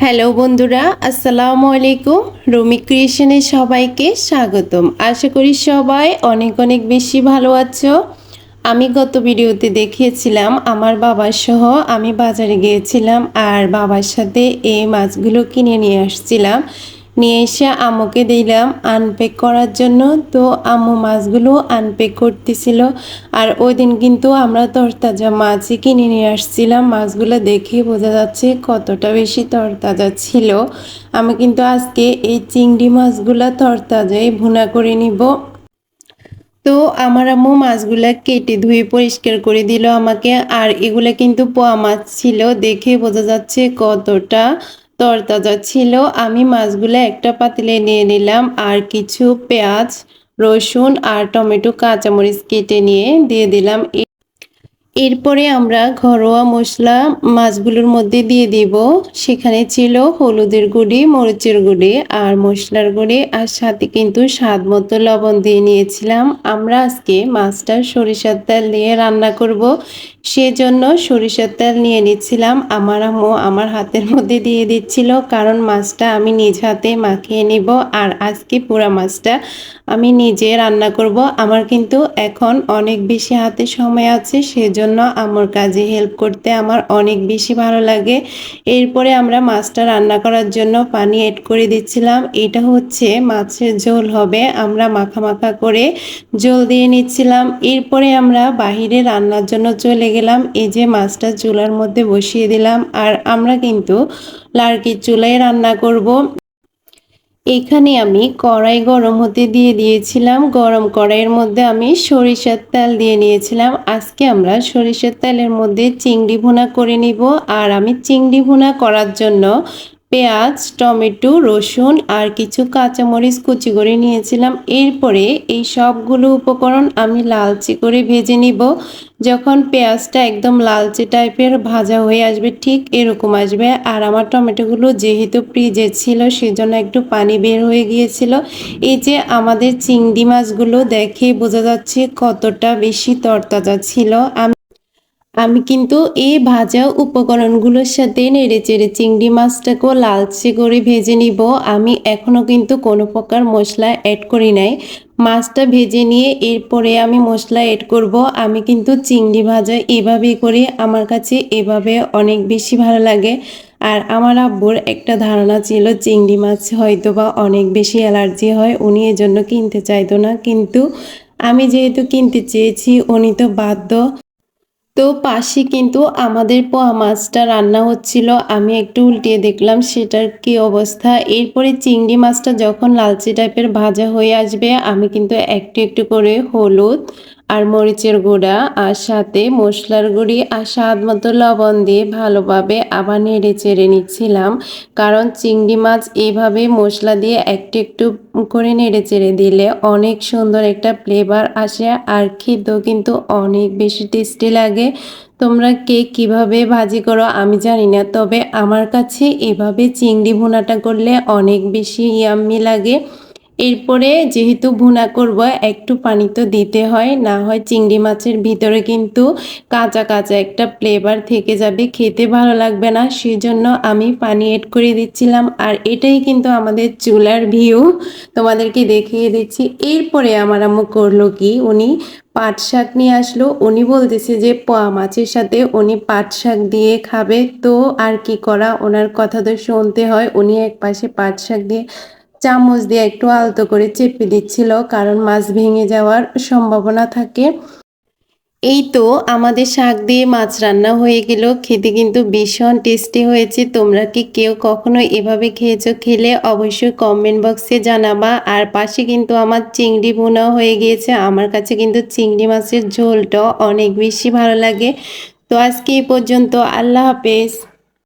Hello বন্ধুরা, আসসালামু আলাইকুম। রুমি ক্রিয়েশনে সবাইকে স্বাগতম। আশা করি সবাই অনেক অনেক বেশি ভালো আছো। আমি গত ভিডিওতে দেখিয়েছিলাম আমার বাবার সহ আমি বাজারে গিয়েছিলাম আর বাবার সাথে এই মাছগুলো কিনে নিয়ে আসছিলাম। নিয়ে এসে আম্মুকে দিলাম আনপ্যাক করার জন্য। তো আম্মু মাছগুলো আনপ্যাক করতেছিল। আর ওই দিন কিন্তু আমরা তরতাজা মাছই কিনে নিয়ে আসছিলাম। মাছগুলো দেখে বোঝা যাচ্ছে কতটা বেশি তরতাজা ছিল। আমি কিন্তু আজকে এই চিংড়ি মাছগুলো তরতাজাই ভুনা করে নিব। তো আমার আম্মু মাছগুলা কেটে ধুয়ে পরিষ্কার করে দিল আমাকে। আর এগুলা কিন্তু পোয়া মাছ ছিল, দেখে বোঝা যাচ্ছে কতটা তরতাজা ছিল। আমি মাছগুলা একটা পাতিলে নিয়ে নিলাম আর কিছু পেঁয়াজ, রসুন আর টমেটো কাঁচামরিচ কেটে নিয়ে দিয়ে দিলাম। এরপরে আমরা ঘরোয়া মশলা মাছগুলোর মধ্যে দিয়ে দিব। সেখানে ছিল হলুদের গুঁড়ি, মরিচের গুঁড়ি আর মশলার গুঁড়ি, আর সাথে কিন্তু স্বাদ মতো লবণ দিয়ে নিয়েছিলাম। আমরা আজকে মাছটা সরিষার তেল দিয়ে রান্না করব, সেজন্য সরিষার তেল নিয়ে নিচ্ছিলাম। আমার আম্মু আমার হাতের মধ্যে দিয়ে দিচ্ছিল, কারণ মাছটা আমি নিজ হাতে মাখিয়ে নিব। আর আজকে পুরা মাছটা আমি নিজে রান্না করব। আমার কিন্তু এখন অনেক বেশি হাতে সময় আছে, সেজন্য আমার কাজে হেল্প করতে আমার অনেক বেশি ভালো লাগে। এরপরে আমরা মাছটা রান্না করার জন্য পানি অ্যাড করে দিচ্ছিলাম। এটা হচ্ছে মাছের ঝোল হবে, আমরা মাখা মাখা করে ঝোল দিয়ে নিচ্ছিলাম। এরপরে আমরা বাহিরে রান্নার জন্য চলে গেলাম। এই যে মাছটা চুলার মধ্যে বসিয়ে দিলাম, আর আমরা কিন্তু লার্কির চুলায় রান্না করব। এখানে আমি কড়াই গরম হতে দিয়ে দিয়েছিলাম। গরম কড়াইয়ের মধ্যে আমি সরিষার তেল দিয়ে নিয়েছিলাম। আজকে আমরা সরিষার তেলের মধ্যে চিংড়ি ভুনা করে নিব। আর আমি চিংড়ি ভুনা করার জন্য পেঁয়াজ, টমেটো, রসুন আর কিছু কাঁচামরিচ কুচি করে নিয়েছিলাম। এরপরে এই সবগুলো উপকরণ আমি লালচে করে ভেজে নিব। যখন পেঁয়াজটা একদম লালচে টাইপের ভাজা হয়ে আসবে, ঠিক এরকম আসবে। আর আমার টমেটোগুলো যেহেতু ফ্রিজে ছিল, সেজন্য একটু পানি বের হয়ে গিয়েছিল। এই যে আমাদের চিংড়ি মাছগুলো দেখে বোঝা যাচ্ছে কতটা বেশি তরতাজা ছিল। আমি কিন্তু এই ভাজা উপকরণগুলোর সাথে নেড়েচেড়ে চিংড়ি মাছটাকেও লালচে করে ভেজে নিব। আমি এখনও কিন্তু কোনো প্রকার মশলা অ্যাড করি নাই। মাছটা ভেজে নিয়ে এরপরে আমি মশলা অ্যাড করব। আমি কিন্তু চিংড়ি ভাজা এভাবেই করি, আমার কাছে এভাবে অনেক বেশি ভালো লাগে। আর আমার আব্বুর একটা ধারণা ছিল চিংড়ি মাছ হয়তো বা অনেক বেশি অ্যালার্জি হয়, উনি এজন্য কিনতে চাইতো না। কিন্তু আমি যেহেতু কিনতে চেয়েছি, উনি তো বাধ্য। তো পাশে কিন্তু আমাদের পোয়া মাছটা রান্না হচ্ছিল, আমি একটু উল্টিয়ে দেখলাম সেটার কি অবস্থা। এরপরে চিংড়ি মাছটা যখন লালচে টাইপের ভাজা হয়ে আসবে, আমি কিন্তু একটু একটু করে হলুদ আর মরিচের গুঁড়া আর সাথে মশলার গুঁড়ি আর স্বাদ মতো লবণ দিয়ে ভালোভাবে আবার নেড়ে চেড়ে নিচ্ছিলাম। কারণ চিংড়ি মাছ এইভাবে মশলা দিয়ে একটু একটু করে নেড়ে চেড়ে দিলে অনেক সুন্দর একটা ফ্লেভার আসে, আর খেতেও কিন্তু অনেক বেশি টেস্টি লাগে। তোমরা কে কিভাবে ভাজি করো আমি জানি না, তবে আমার কাছে এভাবে চিংড়ি ভুনাটা করলে অনেক বেশি ইয়াম্মি লাগে। এরপরে যেহেতু ভুনা করব, একটু পানি তো দিতে হয়, না হয় চিংড়ি মাছের ভিতরে কিন্তু কাঁচা কাঁচা একটা ফ্লেভার থেকে যাবে, খেতে ভালো লাগবে না। সেজন্য আমি পানি অ্যাড করে দিচ্ছিলাম। আর এটাই কিন্তু আমাদের চুলার ভিউ, তোমাদেরকে দেখিয়ে দিচ্ছি। এরপরে আমার আম্মু করলো কি, উনি পাট শাক নিয়ে আসলো। উনি বলতেছে যে পোয়া মাছের সাথে উনি পাট শাক দিয়ে খাবে। তো আর কি করা, ওনার কথা তো শুনতে হয়। উনি এক পাশে পাট শাক দিয়ে চামচ দিয়ে একটু আলতো করে চেপে দিচ্ছিল, কারণ মাছ ভেঙে যাওয়ার সম্ভাবনা থাকে। এই তো আমাদের শাক দিয়ে মাছ রান্না হয়ে গেল। খেতে কিন্তু ভীষণ টেস্টি হয়েছে। তোমরা কি কেউ কখনো এভাবে খেয়েছো? খেলে অবশ্যই কমেন্ট বক্সে জানাবা। আর পাশে কিন্তু আমার চিংড়ি ভুনা হয়ে গিয়েছে। আমার কাছে কিন্তু চিংড়ি মাছের ঝোলটা অনেক বেশি ভালো লাগে। তো আজকে এই পর্যন্ত, আল্লাহ হাফেজ।